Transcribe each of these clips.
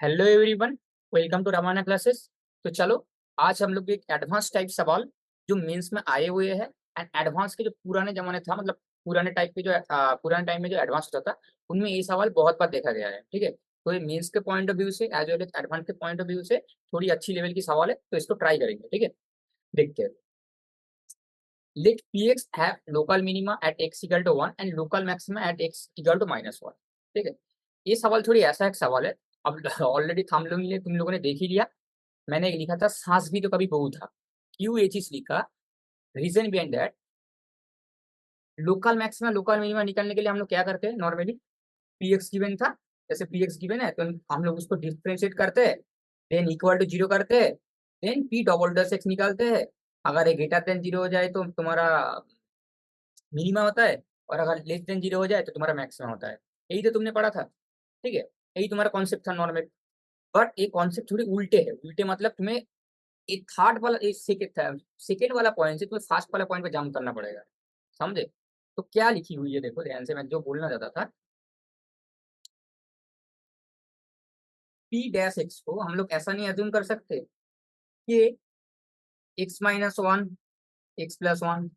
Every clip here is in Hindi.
Hello everyone, welcome to Ramana classes. तो चलो, आज हम लोग एक एडवांस टाइप सवाल जो मेंस में आए हुए हैं एंड एडवांस के जो पुराने जमाने था, मतलब पुराने टाइप के जो पुराने टाइम में जो एडवांस होता था उनमें ये सवाल बहुत बार देखा गया है। ठीक है, तो ये मेंस के पॉइंट ऑफ व्यू से एज वेल एज एडवांस के पॉइंट ऑफ व्यू से थोड़ी अच्छी लेवल की सवाल है, तो इसको ट्राई करेंगे। ठीक है, देखते हैं। Let p x have local minima at x equal to 1 and local maxima at x equal to -1। ठीक है, ये सवाल थोड़ी ऐसा एक सवाल है। अब ऑलरेडी तुम लोगों ने देख ही लिया। मैंने लिखा था सांस भी तो कभी बहू था, क्यू ए चीज लिखा। Reason behind that, local maxima local minima निकालने के लिए हम लोग क्या करते हैं नॉर्मली, पी एक्स गिवन था, जैसे पी एक्स गिवन है तो हम लोग उसको डिफ्रेंशिएट करते हैं, देन इक्वल टू जीरो करते हैं, then p double dash x निकालते हैं। अगर ये ग्रेटर देन जीरो हो जाए तो तुम्हारा मिनिमा होता है, और अगर लेस देन जीरो हो जाए तो तुम्हारा मैक्सिमम होता है। यही तो तुमने पढ़ा था। ठीक है, यही तुम्हारा कॉन्सेप्ट था नॉर्मल। बट ये कॉन्सेप्ट थोड़ी उल्टे है। उल्टे मतलब तुम्हें एक थर्ड वाला एक सेकेंड वाला पॉइंट से तुम्हें फर्स्ट वाला पॉइंट पे जंप करना पड़ेगा। समझे? तो क्या लिखी हुई है देखो ध्यान से, मैं जो बोलना चाहता था, पी डैश एक्स को हम लोग ऐसा नहीं अज्यूम कर सकते कि x-1 x+1।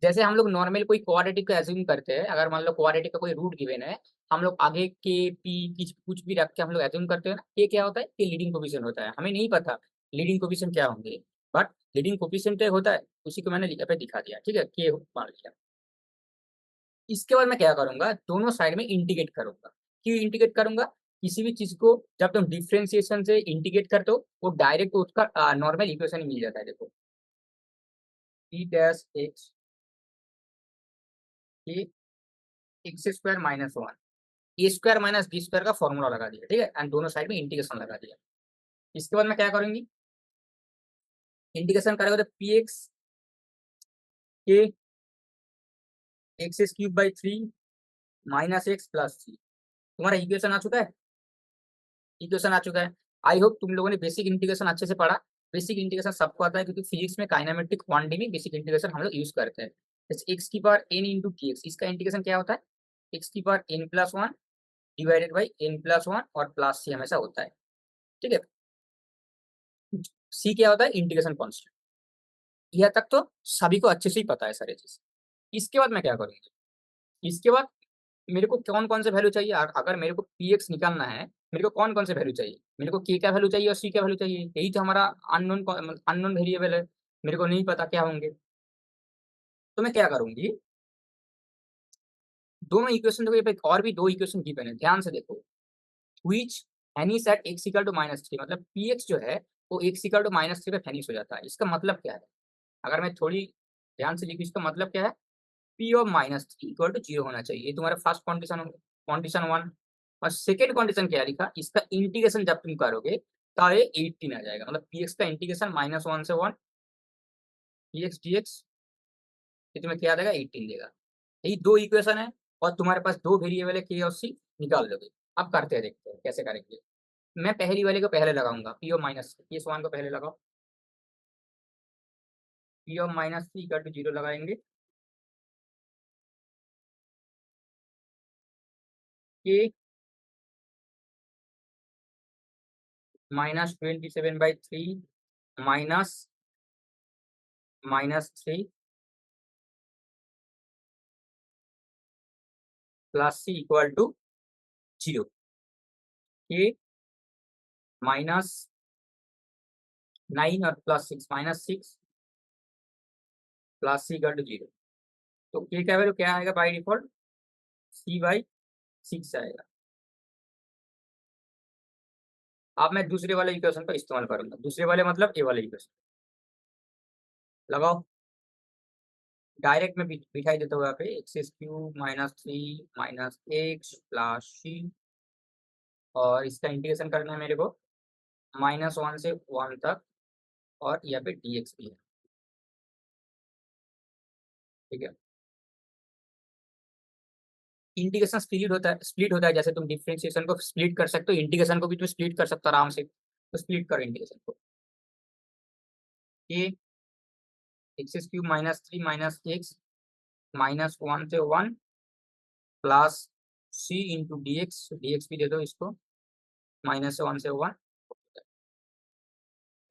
जैसे हम लोग नॉर्मल कोई क्वाड्रेटिक को एज्यूम करते हैं, अगर मान लो क्वाड्रेटिक का कोई रूट गिवन है, हम लोग आगे के पी कुछ भी रख के हम लोग एज्यूम करते हैं ना, ये क्या होता है, ये लीडिंग कोफिशिएंट होता है। हमें नहीं पता लीडिंग कोफिशिएंट क्या होंगे, बट लीडिंग कोफिशिएंट होता है, उसी को मैंने लिखा पे दिखा दिया। ठीक है, कि मान लिया। इसके बाद मैं क्या करूंगा, दोनों साइड में इंटीग्रेट करूंगा। क्यों इंटीग्रेट करूंगा? किसी भी चीज को जब तुम डिफ्रेंसिएशन से इंटीग्रेट करते हो, वो डायरेक्ट उसका नॉर्मल इक्वेशन ही मिल जाता है। देखो, पी डैश एक्स x² - 1, ए स्क्वायर माइनस बी स्क्वायर का फॉर्मूला लगा दिया। ठीक है, एंड दोनों साइड में इंटीग्रेशन लगा दिया। इसके बाद मैं क्या करूंगी, इंटीग्रेशन करेगा तो पी एक्स के x³/3 -x+3। तुम्हारा इक्वेशन आ चुका है। इक्वेशन आ चुका है। आई होप तुम लोगों ने बेसिक इंटीग्रेशन अच्छे से पढ़ा। बेसिक इंटीग्रेशन सबको आता है, क्योंकि फिजिक्स में काइनेमेटिक क्वांटिटी में बेसिक इंटीग्रेशन हम लोग यूज करते हैं। जैसे एक्स की power n into d x, इसका इंटीग्रेशन क्या होता है, एक्स की power n+1 divided by n+1 और प्लस सी हमेशा होता है। ठीक है, सी क्या होता है, इंटीग्रेशन कॉन्स्टेंट। यह तक तो सभी को अच्छे से ही पता है सारी चीज। इसके बाद मैं क्या करूंगी, इसके बाद मेरे को कौन कौन से वैल्यू चाहिए, अगर मेरे को पी एक्स निकालना है, मेरे को कौन कौन से वैल्यू चाहिए, मेरे को के का वैल्यू चाहिए और सी का वैल्यू चाहिए। यही तो हमारा अननोन अननोन वेरिएबल है, मेरे को नहीं पता क्या होंगे। तो मैं क्या करूंगी, दोनों इक्वेशन देखो, ये पे और भी दो इक्वेशन गिवन है, ध्यान से देखो। Which any set x equal to -3, मतलब पी एक्स जो है वो एक्स इक्वल टू -3 पे फेनिश हो जाता है। इसका मतलब क्या है, अगर मैं थोड़ी ध्यान से लिखूँ, इसका मतलब क्या है, पी ऑफ -3 इक्वल टू 0 होना चाहिए। ये तुम्हारा फर्स्ट कंडीशन, कंडीशन 1। और सेकेंड कंडीशन क्या लिखा, इसका इंटीग्रेशन जब तुम करोगे तो ये 18 आ जाएगा, मतलब पी एक्स का इंटीग्रेशन -1 से 1 पी एक्स डी एक्स, ये तुम्हें क्या देगा, 18 देगा। यही दो इक्वेशन है, और तुम्हारे पास दो वेरिएबल है के और सी, निकाल दोगे। अब करते हैं, देखते हैं कैसे करेंगे। मैं पहली वाले को पहले लगाऊंगा, पी ऑफ -1 को पहले लगाओ। पी ऑफ -3 इक्वल टू 0 लगाएंगे, k -27/3 minus -3 plus c equal to 0। K -9 और +6 -6 प्लस सी इक्वल टू 0। तो के का वैल्यू क्या आएगा बाई डिफॉल्ट, c/6 आएगा। अब मैं दूसरे वाले इक्वेशन का इस्तेमाल करूंगा, दूसरे वाले मतलब ए वाले इक्वेशन लगाओ। डायरेक्ट में दिखाई देता हुआ यहाँ पे x³ -3 -x प्लस सी, और इसका इंटीग्रेशन करना है मेरे को -1 से 1 तक, और यहाँ पे dx भी है। ठीक है, इंटीग्रेशन स्प्लिट होता है जैसे तुम डिफरेंशिएशन को स्प्लिट कर सकते हो, इंटीग्रेशन को भी तुम स्प्लिट कर सकते हो आराम से। तो स्प्लिट करो इंटीग्रेशन को, ये x³ -3 -x -1 से 1 plus c into d x, d x भी दे दो इसको, माइनस से 1 से 1।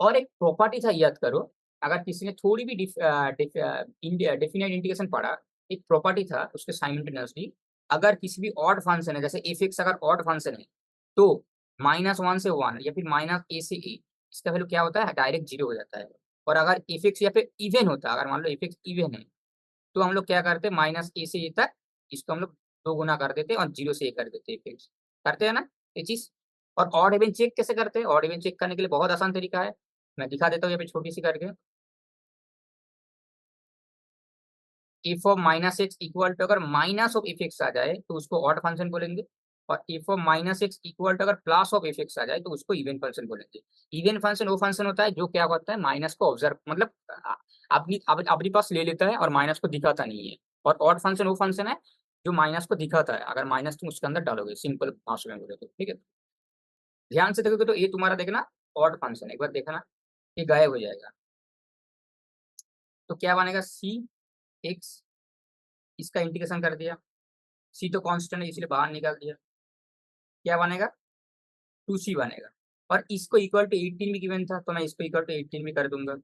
और एक प्रॉपर्टी था, याद करो, अगर किसी ने थोड़ी भी डेफिनेट इंटीग्रेशन पढ़ा, एक प्रॉपर्टी था उसके साइमल्टेनियसली, अगर किसी भी ऑड फंक्शन है, जैसे एफ एक्स अगर ऑड फंक्शन है, तो -1 से 1 या फिर -a से a, इसका वैल्यू क्या होता है, डायरेक्ट 0 हो जाता है। और अगर एफ एक्स या फिर इवन होता है, अगर मान लो एफ एक्स इवन है, तो हम लोग क्या करते हैं, -a से a तक इसको हम लोग 2 गुना कर देते हैं और 0 से a कर देते हैं, फिक्स करते हैं ना ये चीज। और ऑड इवन चेक कैसे करते हैं, ऑड इवन चेक करने के लिए बहुत आसान तरीका है, मैं दिखा देता हूँ यहाँ पे छोटी सी करके। If of minus x equal to, अगर माइनस ऑफ एफ एक्स आ जाए तो उसको ऑड फंक्शन बोलेंगे, और if of minus x equal to अगर प्लस ऑफ एफ एक्स आ जाए तो उसको इवन फंक्शन बोलेंगे। इवन फंक्शन वो फंक्शन होता है जो क्या करता है, माइनस को ऑब्जर्व, मतलब अपनी पास ले लेता है और माइनस को दिखाता नहीं है। और ऑड फंक्शन वो फंक्शन है जो माइनस को दिखाता है, अगर माइनस तुम उसके अंदर डालोगे, सिंपल भाषा में बोले तो, ठीक है। ध्यान से देखोगे तो ये तुम्हारा देखना ऑड फंक्शन, एक बार देखना, ये गायब हो जाएगा। तो क्या बनेगा, सी एक्स, इसका इंटीग्रेशन कर दिया, सी तो कांस्टेंट है इसलिए बाहर निकाल दिया, क्या बनेगा, 2c बनेगा। और इसको इक्वल टू 18 भी गिवन था, तो मैं इसको इक्वल टू 18 भी कर दूंगा,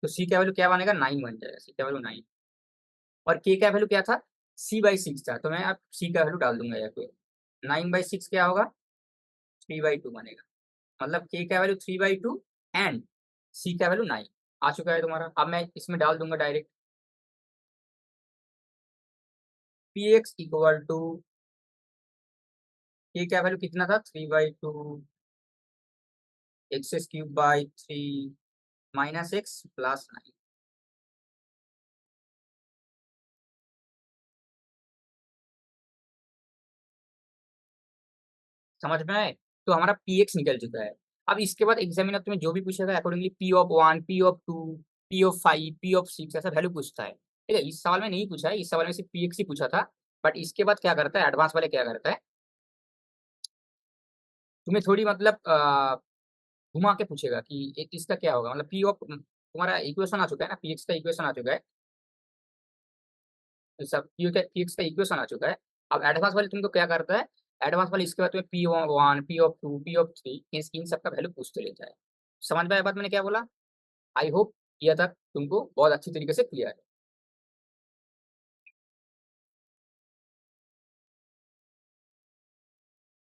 तो सी का वैल्यू क्या बनेगा, 9 बन जाएगा, सी का वैल्यू 9। और के का वैल्यू क्या था, c/6 था, तो मैं अब सी का वैल्यू डाल दूंगा यहाँ पे, 9/6 क्या होगा, 3/2 बनेगा। मतलब के का वैल्यू 3/2 एंड सी का वैल्यू 9 आ चुका है तुम्हारा। अब मैं इसमें डाल दूंगा direct, p x equal to, k का वैल्यू कितना था, 3/2 x³ 3 - x प्लस 9। समझ में आए, तो हमारा पी एक्स निकल चुका है। अब इसके बाद एग्जामिनर तुम्हें जो भी पूछेगा accordingly p(1), p(2), p(5), p(6) ऐसा वैल्यू पूछता है, ठीक है। इस सवाल में नहीं पूछा है, इस सवाल में सिर्फ पी एक्स ही पूछा था। बट इसके बाद क्या करता है, एडवांस वाले क्या करता है, तुम्हें थोड़ी मतलब घुमा के पूछेगा कि इसका क्या होगा, मतलब पी ऑफ, तुम्हारा इक्वेशन आ चुका है ना, पी एक्स का इक्वेशन आ चुका है, तो सब पी एक्स का इक्वेशन आ चुका है। अब एडवांस वाले तुमको क्या करता है, एडवांस वाले इसके बाद तुम्हें p(1), p(2), p(3), इन सब का वैल्यू पूछते लेता है। समझ में आया बात मैंने क्या बोला, आई होप यह तक तुमको बहुत अच्छी तरीके से क्लियर है।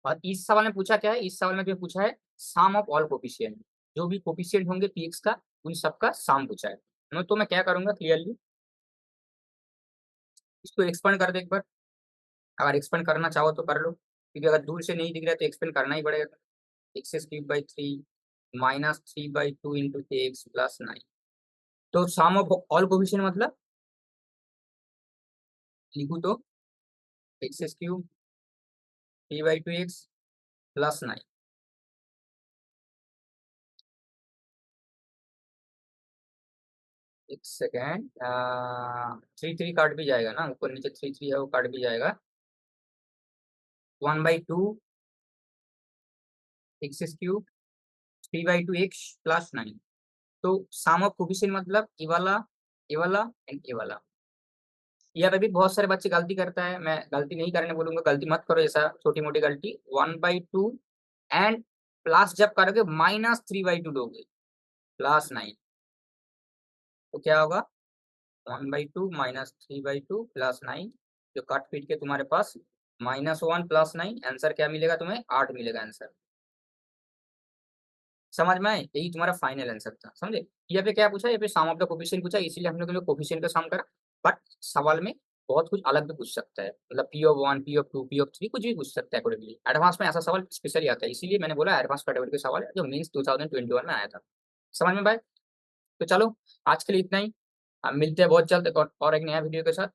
और इस सवाल में पूछा क्या है, इस सवाल में जो पूछा है सम ऑफ ऑल कोफिशिएंट, जो भी कोफिशिएंट होंगे पीएक्स का उन सबका सम पूछा है। मैं क्या करूंगा क्लियरली, इसको एक्सपेंड कर दे एक बार, अगर एक्सपेंड करना चाहो तो कर लो, क्योंकि अगर दूर से नहीं दिख रहा है तो एक्सपेंड करना ही पड़ेगा। x³ 3 -3/2 इंटू एक्स प्लस 9, तो सम ऑफ ऑल कोफिशिएंट मतलब लिखू तो x³ 3/2 x प्लस 9। एक सेकेंड, 3 3 काट भी जाएगा ना, ऊपर नीचे 3 3 है वो काट भी जाएगा, 1/2 x³ 3/2 x प्लस 9। तो सम ऑफ कोफिशिएंट मतलब ये वाला एंड ये वाला। यहाँ पे भी बहुत सारे बच्चे गलती करता है, मैं गलती नहीं करने बोलूंगा, गलती मत करो ऐसा छोटी मोटी गलती, 1/2 एंड प्लस जब करोगे -3/2 दोगे प्लस 9, तो क्या होगा, 1/2 -3/2 प्लस 9, जो कट पीट के तुम्हारे पास -1 प्लस 9, आंसर क्या मिलेगा तुम्हें, 8 मिलेगा आंसर। समझ में आए, यही तुम्हारा फाइनल आंसर था, समझे। यहाँ पे क्या पूछा, यहाँ पे सम ऑफ द कोफिशिएंट पूछा, इसीलिए हम लोग ने कोफिशिएंट का सम करा। बट सवाल में बहुत कुछ अलग भी पूछ सकता है, मतलब p(1), p(2), p(3) कुछ भी पूछ सकता है अकॉर्डिंगली, एडवांस में ऐसा सवाल स्पेशली आता है, इसीलिए मैंने बोला एडवांस कैटेगरी के सवाल है जो मीन्स 2021 में आया था। समझ में भाई, तो चलो आज के लिए इतना ही, अब मिलते हैं बहुत जल्द और एक नया वीडियो के साथ।